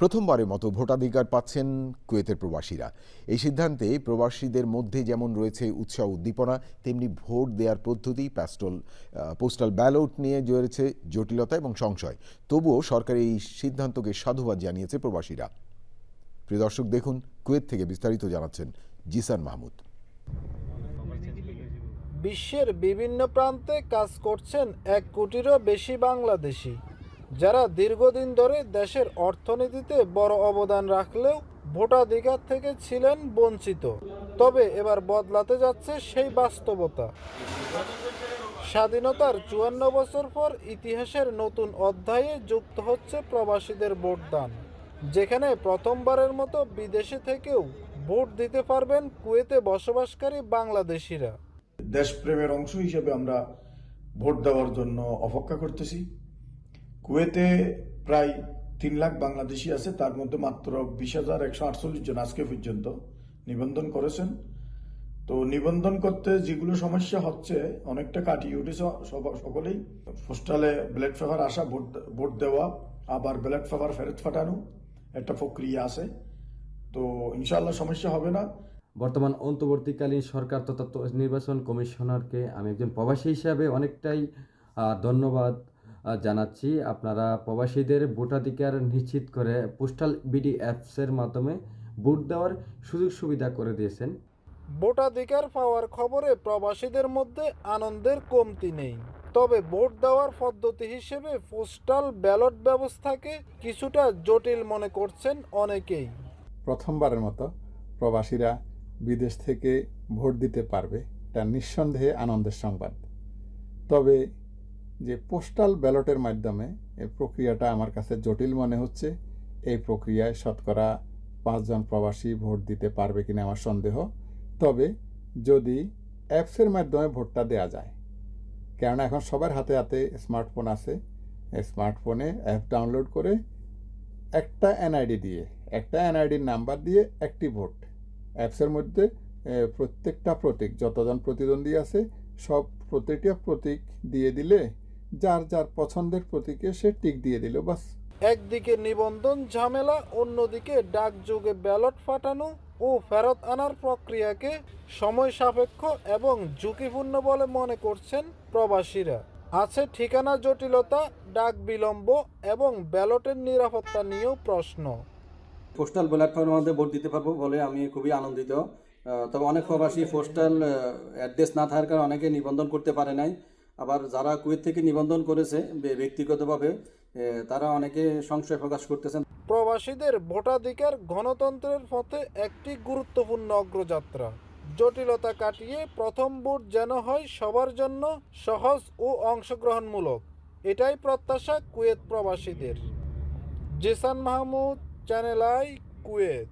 প্রথমবারের মতো ভোটাধিকার পাচ্ছেন কুয়েতের প্রবাসীরা। এই সিদ্ধান্তে প্রবাসীদের মধ্যে যেমন রয়েছে উৎসাহ উদ্দীপনা, তেমনি ভোট দেওয়ার পদ্ধতি পোস্টাল ব্যালট নিয়ে রয়েছে জটিলতা এবং সংশয়। তবুও সরকারের এই সিদ্ধান্তকে সাধুবাদ জানিয়েছে প্রবাসীরা। প্রিয় দর্শক, দেখুন কুয়েত থেকে বিস্তারিত জানাচ্ছেন জিসান মাহমুদ। বিশ্বের বিভিন্ন প্রান্তে কাজ করছেন 1 কোটিরও বেশি বাংলাদেশি, যারা দীর্ঘদিন ধরে দেশের অর্থনীতিতে বড় অবদান রাখলেও ভোটাধিকার থেকে ছিলেন বঞ্চিত। তবে এবার বদলাতে যাচ্ছে সেই বাস্তবতা। স্বাধীনতার 54 বছর পর ইতিহাসের নতুন অধ্যায়ে যুক্ত হচ্ছে প্রবাসীদের ভোটদান, যেখানে প্রথমবারের মতো বিদেশে থেকেও ভোট দিতে পারবেন কুয়েতে বসবাসকারী বাংলাদেশিরা। দেশপ্রেমের অংশ হিসেবে আমরা ভোট দেওয়ার জন্য অপেক্ষা করতেছি। কুয়েতে প্রায় 3 লাখ বাংলাদেশি আছে, তার মধ্যে মাত্র 20,148 জন আজকে পর্যন্ত নিবন্ধন করেছেন। তো নিবন্ধন করতে যেগুলো সমস্যা হচ্ছে অনেকটা কাটিয়ে উঠেছে সকলেই। পোস্টালে ব্যালট পেপার আসা, ভোট দেওয়া, আবার ব্যালট পেপার ফেরত পাঠানো একটা প্রক্রিয়া আছে। তো ইনশাআল্লাহ সমস্যা হবে না। বর্তমান অন্তর্বর্তীকালীন সরকার তথা নির্বাচন কমিশনারকে আমি একজন প্রবাসী হিসাবে অনেকটাই ধন্যবাদ জানাচ্ছি। আপনারা প্রবাসীদের ভোটাধিকার নিশ্চিত করে পোস্টাল বিডি অ্যাপসের মাধ্যমে ভোট দেওয়ার সুযোগ সুবিধা করে দিয়েছেন। ভোটাধিকার পাওয়ার খবরে প্রবাসীদের মধ্যে আনন্দের কমতি নেই। তবে ভোট দেওয়ার পদ্ধতি হিসেবে পোস্টাল ব্যালট ব্যবস্থাকে কিছুটা জটিল মনে করছেন অনেকেই। প্রথমবারের মতো প্রবাসীরা বিদেশ থেকে ভোট দিতে পারবে, এটা নিঃসন্দেহে আনন্দের সংবাদ। তবে যে পোস্টাল ব্যালটের মাধ্যমে এই প্রক্রিয়াটা আমার কাছে জটিল মনে হচ্ছে। এই প্রক্রিয়ায় শতকরা 5 জন প্রবাসী ভোট দিতে পারবে কিনা আমার সন্দেহ। তবে যদি অ্যাপসের মাধ্যমে ভোটটা দেওয়া যায়, কেননা এখন সবার হাতে হাতে স্মার্টফোন আছে, স্মার্টফোনে অ্যাপ ডাউনলোড করে একটা এনআইডির নাম্বার দিয়ে একটি ভোট, অ্যাপসের মধ্যে প্রত্যেকটা প্রতীক, যতজন প্রতিদ্বন্দ্বী আছে সব প্রতিটা প্রতীক দিয়ে দিলে, যার যার পছন্দের প্রতীকে সে টিক দিয়ে দিল, বাস। একদিকে নিবন্ধন ঝামেলা, অন্যদিকে ডাকযোগে ব্যালট পাঠানো ও ফেরত আনার প্রক্রিয়াকে সময় সাপেক্ষ এবং ঝুঁকিপূর্ণ বলে মনে করছেন প্রবাসীরা। আছে ঠিকানা জটিলতা, ডাক বিলম্ব এবং ব্যালটের নিরাপত্তা নিয়েও প্রশ্ন। পোস্টাল প্ল্যাটফর্মের মধ্যে ভোট দিতে পারবো বলে আমি খুবই আনন্দিত। তবে অনেক প্রবাসী পোস্টাল অ্যাড্রেস না থাকার কারণে অনেকে নিবন্ধন করতে পারে নাই। আবার যারা কুয়েত থেকে নিবন্ধন করেছে ব্যক্তিগতভাবে, তারা অনেকে সংশয় প্রকাশ করতেছেন। প্রবাসীদের ভোটাধিকার গণতন্ত্রের পথে একটি গুরুত্বপূর্ণ অগ্রযাত্রা। জটিলতা কাটিয়ে প্রথম ভোট যেন হয় সবার জন্য সহজ ও অংশগ্রহণমূলক, এটাই প্রত্যাশা কুয়েত প্রবাসীদের। Zisan Mahmud, channel I, Kuwait.